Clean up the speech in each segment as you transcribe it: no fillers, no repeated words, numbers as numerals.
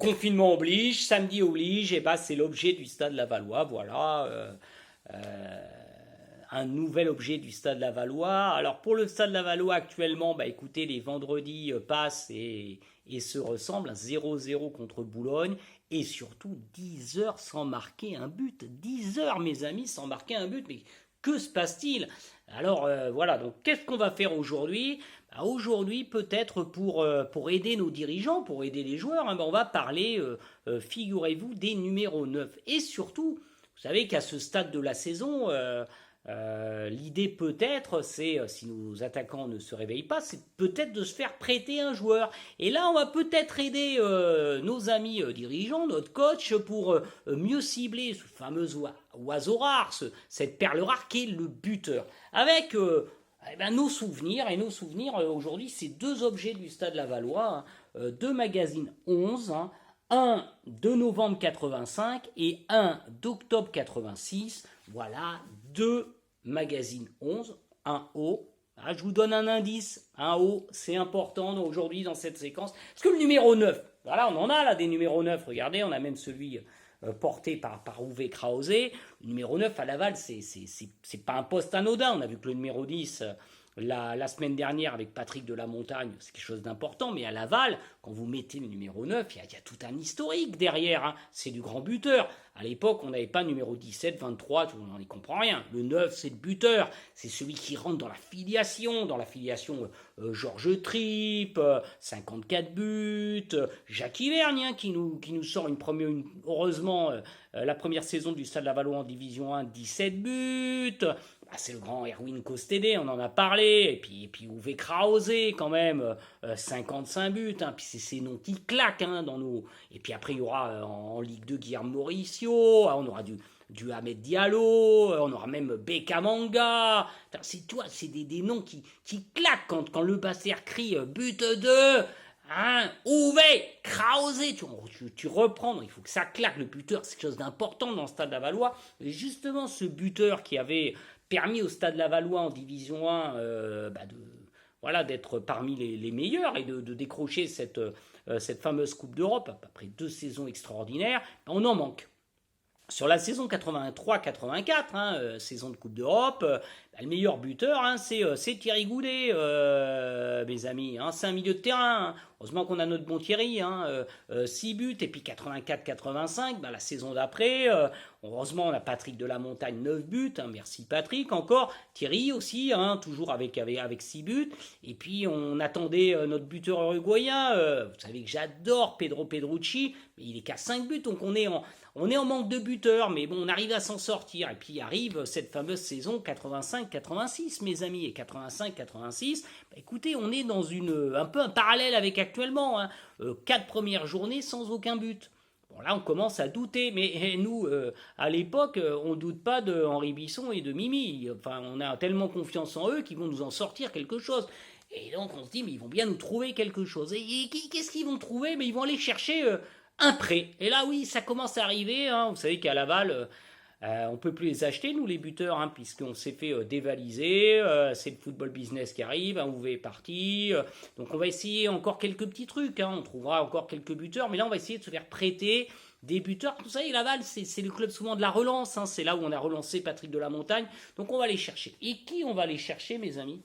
confinement oblige, samedi oblige, et c'est l'objet du Stade Lavallois, voilà. Un nouvel objet du Stade Lavallois. Alors pour le Stade Lavallois actuellement, écoutez, les vendredis passent et se ressemblent. 0-0 contre Boulogne et surtout 10 heures sans marquer un but. 10 heures mes amis sans marquer un but. Mais que se passe-t-il? Alors voilà, donc qu'est-ce qu'on va faire aujourd'hui? Aujourd'hui, peut-être pour aider nos dirigeants, pour aider les joueurs, on va parler, figurez-vous, des numéros 9. Et surtout, vous savez qu'à ce stade de la saison, l'idée peut-être, c'est, si nos attaquants ne se réveillent pas, c'est peut-être de se faire prêter un joueur. Et là, on va peut-être aider nos amis dirigeants, notre coach, pour mieux cibler ce fameux oiseau rare, cette perle rare qui est le buteur. Avec nos souvenirs, et nos souvenirs aujourd'hui, c'est deux objets du Stade Lavallois, deux magazines 11, un de novembre 85 et un d'octobre 86. Voilà, deux magazines 11, un haut. Je vous donne un indice, un haut, c'est important aujourd'hui dans cette séquence. Parce que le numéro 9, voilà, on en a là des numéros 9, regardez, on a même celui porté par Uwe Krause. Le numéro 9 à Laval, c'est pas un poste anodin. On a vu que le numéro 10... La semaine dernière avec Patrick de la Montagne, c'est quelque chose d'important, mais à Laval, quand vous mettez le numéro 9, il y a tout un historique derrière, c'est du grand buteur. À l'époque, on n'avait pas numéro 17, 23, on n'y comprend rien. Le 9, c'est le buteur, c'est celui qui rentre dans la filiation Georges Tripp, 54 buts, Jacques Hivergne qui nous sort heureusement, la première saison du Stade Lavallois en Division 1, 17 buts. C'est le grand Erwin Kostédé, on en a parlé, et puis Uwe Krause quand même, 55 buts, puis c'est ces noms qui claquent dans nos... Et puis après il y aura en Ligue 2 Guillermo Mauricio, on aura du Ahmed Diallo, on aura même Beka Manga, c'est des noms qui claquent quand le Basser crie but 2, Uwe Krause, tu reprends, il faut que ça claque, le buteur c'est quelque chose d'important dans le Stade Lavallois, et justement ce buteur qui avait permis au Stade Lavallois en Division 1 d'être parmi les meilleurs et de décrocher cette fameuse Coupe d'Europe après 2 saisons extraordinaires, on en manque. Sur la saison 83-84, saison de Coupe d'Europe, le meilleur buteur, c'est Thierry Goudet, mes amis. C'est un milieu de terrain. Heureusement qu'on a notre bon Thierry, 6 buts. Et puis 84-85, la saison d'après, heureusement on a Patrick de la Montagne, 9 buts. Merci Patrick encore. Thierry aussi, toujours avec 6 buts. Et puis on attendait notre buteur uruguayen. Vous savez que j'adore Pedro Pedrucci, mais il est qu'à 5 buts. Donc on est en manque de buteurs, mais bon, on arrive à s'en sortir. Et puis arrive cette fameuse saison 85-86, mes amis, et 85-86. Écoutez, on est dans un peu un parallèle avec actuellement. 4 premières journées sans aucun but. Bon, là, on commence à douter, mais nous, à l'époque, on ne doute pas de Henri Bisson et de Mimi. Enfin, on a tellement confiance en eux qu'ils vont nous en sortir quelque chose. Et donc, on se dit, mais ils vont bien nous trouver quelque chose. Et qu'est-ce qu'ils vont trouver? Mais ils vont aller chercher un prêt. Et là, oui, ça commence à arriver. Vous savez qu'à Laval, on ne peut plus les acheter, nous, les buteurs, puisqu'on s'est fait dévaliser. C'est le football business qui arrive. Uwe est parti. Donc, on va essayer encore quelques petits trucs. On trouvera encore quelques buteurs. Mais là, on va essayer de se faire prêter des buteurs. Vous savez, Laval, c'est le club souvent de la relance. C'est là où on a relancé Patrick de la Montagne. Donc, on va les chercher. Et qui on va aller chercher, mes amis?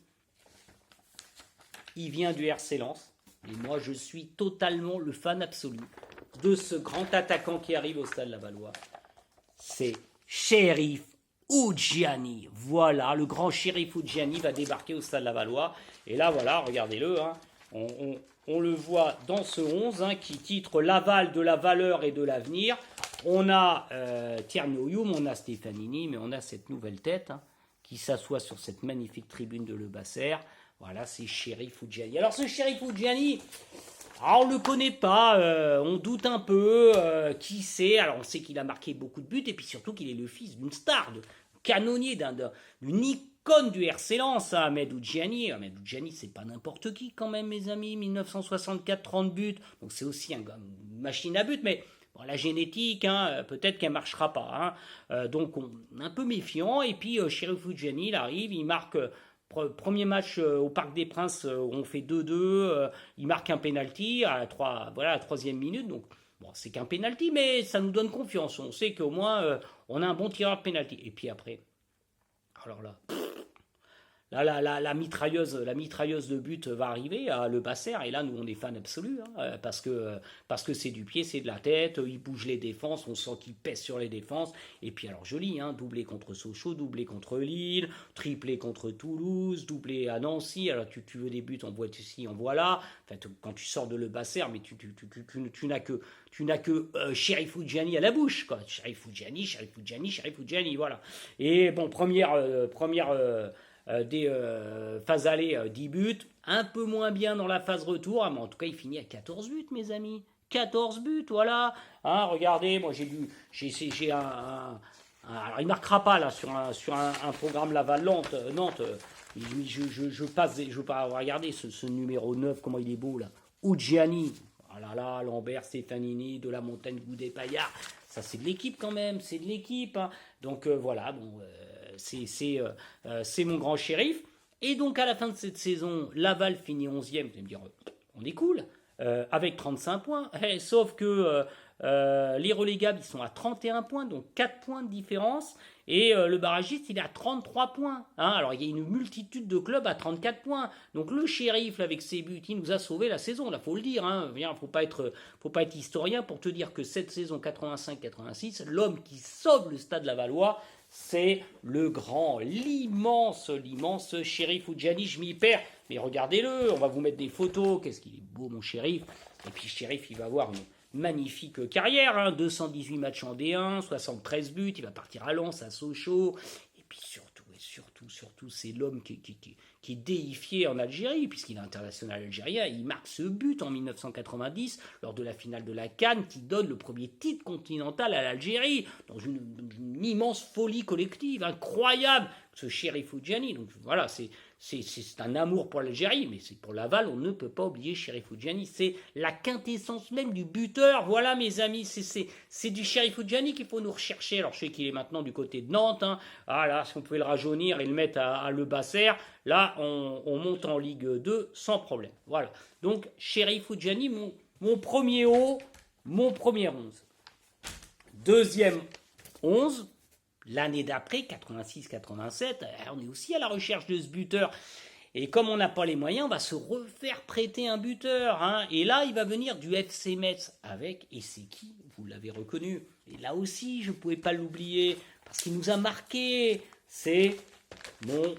Il vient du RC Lens. Et moi, je suis totalement le fan absolu de ce grand attaquant qui arrive au Stade Lavallois. C'est Cherif Oudjiani. Voilà, le grand Cherif Oudjiani va débarquer au Stade Lavallois. Et là, voilà, regardez-le. On le voit dans ce 11 qui titre Laval de la valeur et de l'avenir. On a Tierno Youm, on a Stefanini, mais on a cette nouvelle tête qui s'assoit sur cette magnifique tribune de Le Basser. Voilà, c'est Cherif Oudjiani. Alors, ce Cherif Oudjiani... on ne le connaît pas, on doute un peu, qui c'est. Alors on sait qu'il a marqué beaucoup de buts et puis surtout qu'il est le fils d'une star, de canonnier, d'une icône du RC Lens, Ahmed Oudjiani. Ahmed Oudjiani, c'est pas n'importe qui quand même, mes amis, 1964, 30 buts, donc c'est aussi une machine à but, mais bon, la génétique, peut-être qu'elle ne marchera pas. Donc on est un peu méfiant, et puis Cherif Oudjiani, il arrive, il marque... Premier match au Parc des Princes, on fait 2-2, il marque un penalty à la 3e minute, donc Bon, c'est qu'un penalty, mais ça nous donne confiance. On sait qu'au moins, on a un bon tireur de penalty. Et puis après, alors là, la mitrailleuse de but va arriver à Le Basser, et là, nous, on est fans absolus, hein, parce que c'est du pied, c'est de la tête, il bouge les défenses, on sent qu'il pèse sur les défenses, et puis alors joli, hein, doublé contre Sochaux, doublé contre Lille, triplé contre Toulouse, doublé à Nancy, alors tu veux des buts, on voit ici, on voit là, enfin, quand tu sors de Le Basser, mais tu n'as que Chérif Foudjani à la bouche, quoi. Chérif Foudjani, voilà. Et bon, première des phases aller 10 buts, un peu moins bien dans la phase retour, mais en tout cas il finit à 14 buts mes amis, 14 buts, voilà, hein, regardez, moi j'ai alors il marquera pas là sur un programme Laval-Nantes, je passe, je veux pas regarder ce numéro 9, comment il est beau là, Udjiani, oh là là, Lambert, Stefanini, de la Montagne, Goudet, Paillard, ça c'est de l'équipe quand même, c'est de l'équipe, hein. Donc voilà, bon, c'est mon grand shérif. Et donc à la fin de cette saison, Laval finit 11e, vous allez me dire, on est cool, avec 35 points, sauf que les relégables, ils sont à 31 points, donc 4 points de différence, et le barragiste, il est à 33 points. Hein. Alors il y a une multitude de clubs à 34 points, donc le shérif, là, avec ses buts, il nous a sauvé la saison, là, faut le dire, hein. Faut pas être historien pour te dire que cette saison 85-86, l'homme qui sauve le Stade Lavallois, c'est le grand, l'immense shérif Foudjani, je m'y perds, mais regardez-le, on va vous mettre des photos, qu'est-ce qu'il est beau mon shérif, et puis shérif il va avoir une magnifique carrière, hein, 218 matchs en D1, 73 buts, il va partir à Lens, à Sochaux, et puis surtout, c'est l'homme qui est déifié en Algérie, puisqu'il est international algérien, il marque ce but en 1990, lors de la finale de la CAN, qui donne le premier titre continental à l'Algérie, dans une immense folie collective, incroyable, ce Chérif Foudjani. Donc voilà, c'est un amour pour l'Algérie, mais c'est pour Laval, on ne peut pas oublier Chérif Foudjani, c'est la quintessence même du buteur, voilà mes amis, c'est du Chérif Foudjani qu'il faut nous rechercher. Alors je sais qu'il est maintenant du côté de Nantes, hein. Ah là, si on pouvait le rajeunir et le mettre à Le Basser, là on monte en Ligue 2 sans problème. Voilà, donc Chérif Foudjani, mon premier haut, mon premier 11. Deuxième 11, l'année d'après, 86-87, on est aussi à la recherche de ce buteur. Et comme on n'a pas les moyens, on va se refaire prêter un buteur. Hein. Et là, il va venir du FC Metz avec, et c'est qui? Vous l'avez reconnu. Et là aussi, je ne pouvais pas l'oublier, parce qu'il nous a marqué. C'est mon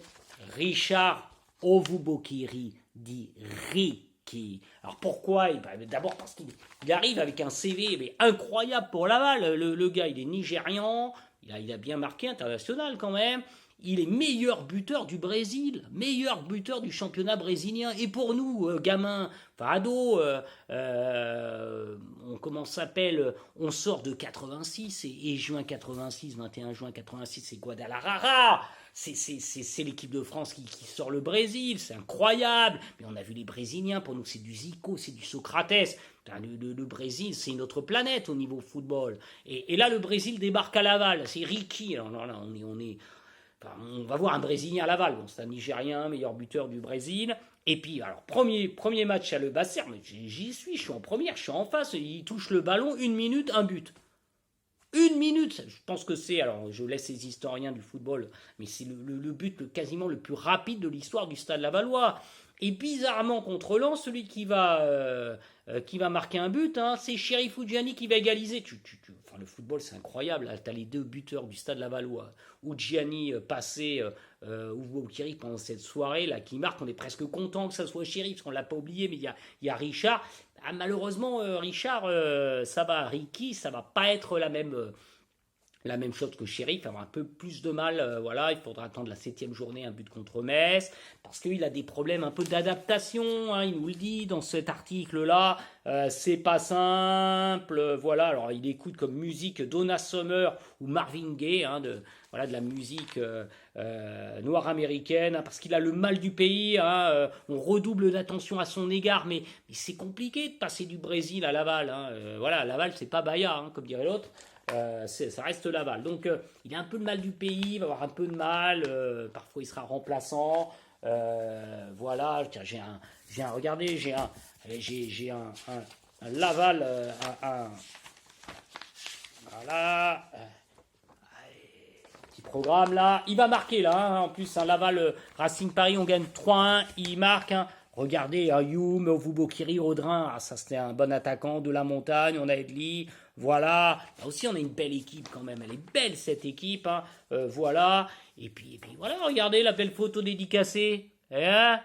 Richard Ovubokiri, dit Ricky. Alors pourquoi? D'abord parce qu'il arrive avec un CV incroyable pour Laval. Le gars, il est nigérian. Il a bien marqué international quand même. Il est meilleur buteur du Brésil, meilleur buteur du championnat brésilien. Et pour nous, gamins, enfin ados, on sort de 86 et juin 86, 21 juin 86, c'est Guadalajara. C'est l'équipe de France qui sort le Brésil, c'est incroyable. Mais on a vu les Brésiliens, pour nous c'est du Zico, c'est du Socrates. Le Brésil, c'est une autre planète au niveau football. Et là, le Brésil débarque à Laval, c'est Ricky. Alors là, on va voir un Brésilien à Laval. Bon, c'est un Nigérien, meilleur buteur du Brésil. Et puis, alors, premier match à Le Basser, mais j'y suis, je suis en première, je suis en face. Il touche le ballon, 1 minute, un but. 1 minute, je pense que c'est, alors je laisse les historiens du football, mais c'est le but quasiment le plus rapide de l'histoire du Stade Lavallois. Et bizarrement contre Lens, celui qui va marquer un but, hein, c'est Chérif Foudjani qui va égaliser. Enfin, le football c'est incroyable, tu as les deux buteurs du Stade Lavallois, Udjiani passé ou Kiri pendant cette soirée là qui marque, on est presque content que ça soit Chérif, parce qu'on ne l'a pas oublié, mais il y a Richard. Ah, malheureusement, Richard, Ricky, ça va pas être la même chose que Chérif, il va avoir un peu plus de mal, voilà, il faudra attendre la 7e journée, un but contre Metz, parce qu'il a des problèmes un peu d'adaptation, hein, il nous le dit dans cet article-là, c'est pas simple, voilà, alors il écoute comme musique Donna Summer ou Marvin Gaye, hein, de la musique noire américaine, hein, parce qu'il a le mal du pays, hein, on redouble d'attention à son égard, mais c'est compliqué de passer du Brésil à Laval, hein, voilà, Laval c'est pas Bahia, hein, comme dirait l'autre. Ça reste Laval. Donc il a un peu de mal du pays, il va avoir un peu de mal, parfois il sera remplaçant. Voilà, tiens, regardez, j'ai un Laval, voilà. Petit programme là. Il va marquer là. Hein. En plus, un Laval Racing Paris, on gagne 3-1. Il marque. Hein. Regardez, Youm, Vubokiri, Audrin. Ah, ça, c'était un bon attaquant de la montagne. On a Edli. Voilà. Là aussi, on a une belle équipe quand même. Elle est belle cette équipe. Hein. Voilà. Et puis voilà. Regardez la belle photo dédicacée. Hein.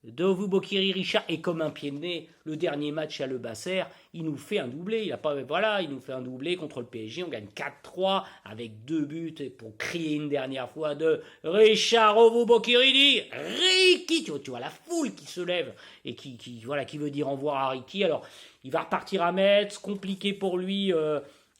Dovu Bokiri Richard est comme un pied de nez. Le dernier match à Le Basser, il nous fait un doublé. Il nous fait un doublé contre le PSG. On gagne 4-3 avec 2 buts pour crier une dernière fois de Richard Ovu Bokiri. Riki, tu vois la foule qui se lève et qui veut dire au revoir à Riki. Alors il va repartir à Metz, compliqué pour lui.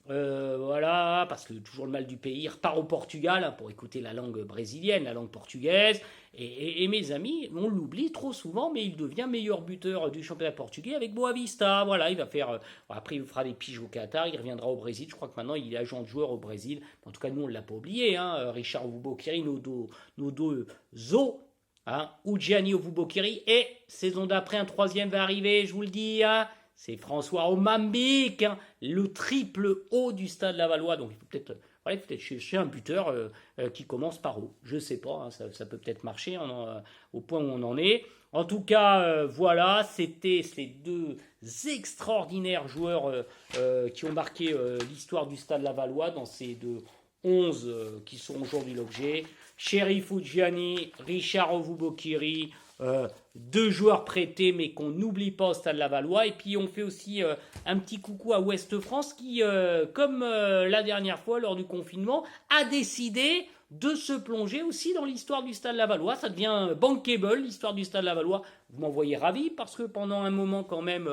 Voilà, parce que toujours le mal du pays, il repart au Portugal hein, pour écouter la langue brésilienne, la langue portugaise. Et mes amis, on l'oublie trop souvent, mais il devient meilleur buteur du championnat portugais avec Boavista. Voilà, il va faire. Après, il fera des piges au Qatar, il reviendra au Brésil. Je crois que maintenant, il est agent de joueur au Brésil. En tout cas, nous, on ne l'a pas oublié. Hein, Richard Oubokiri, nos deux Zo, hein, Gianni Oubokiri. Et saison d'après, un troisième va arriver, je vous le dis. Hein, c'est François Omambik, hein, le triple haut du Stade Lavallois. Donc, il faut peut-être chercher un buteur qui commence par O. Je ne sais pas, hein, ça peut peut-être marcher au point où on en est. En tout cas, voilà, c'était ces deux extraordinaires joueurs qui ont marqué l'histoire du Stade Lavallois dans ces deux 11 qui sont aujourd'hui l'objet. Cherif Gianni, Richard Ovoubokiri, deux joueurs prêtés mais qu'on n'oublie pas au Stade Lavallois. Et puis on fait aussi un petit coucou à Ouest France qui, comme la dernière fois lors du confinement, a décidé de se plonger aussi dans l'histoire du Stade Lavallois. Ça devient bankable, l'histoire du Stade Lavallois. Vous m'en voyez ravi parce que pendant un moment quand même...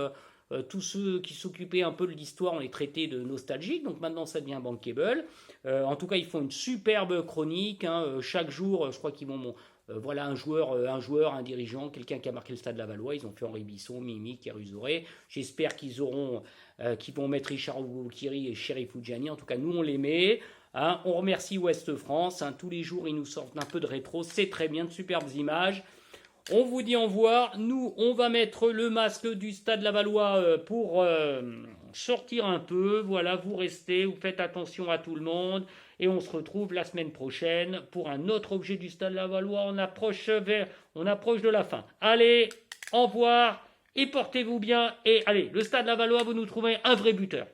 tous ceux qui s'occupaient un peu de l'histoire, on les traitait de nostalgiques, donc maintenant ça devient bankable. En tout cas, ils font une superbe chronique. Hein, chaque jour, je crois qu'ils vont... voilà un joueur, un dirigeant, quelqu'un qui a marqué le Stade Lavallois. Ils ont fait Henri Bisson, Mimi, Kérusoré. J'espère qu'ils vont mettre Richard Oukiri et Cherif Gianni. En tout cas, nous, on les met. Hein, on remercie Ouest France. Hein, tous les jours, ils nous sortent un peu de rétro. C'est très bien, de superbes images. On vous dit au revoir. Nous, on va mettre le masque du Stade Lavallois pour sortir un peu. Voilà, vous restez, vous faites attention à tout le monde. Et on se retrouve la semaine prochaine pour un autre objet du Stade Lavallois. On approche de la fin. Allez, au revoir et portez-vous bien. Et allez, le Stade Lavallois, vous nous trouvez un vrai buteur.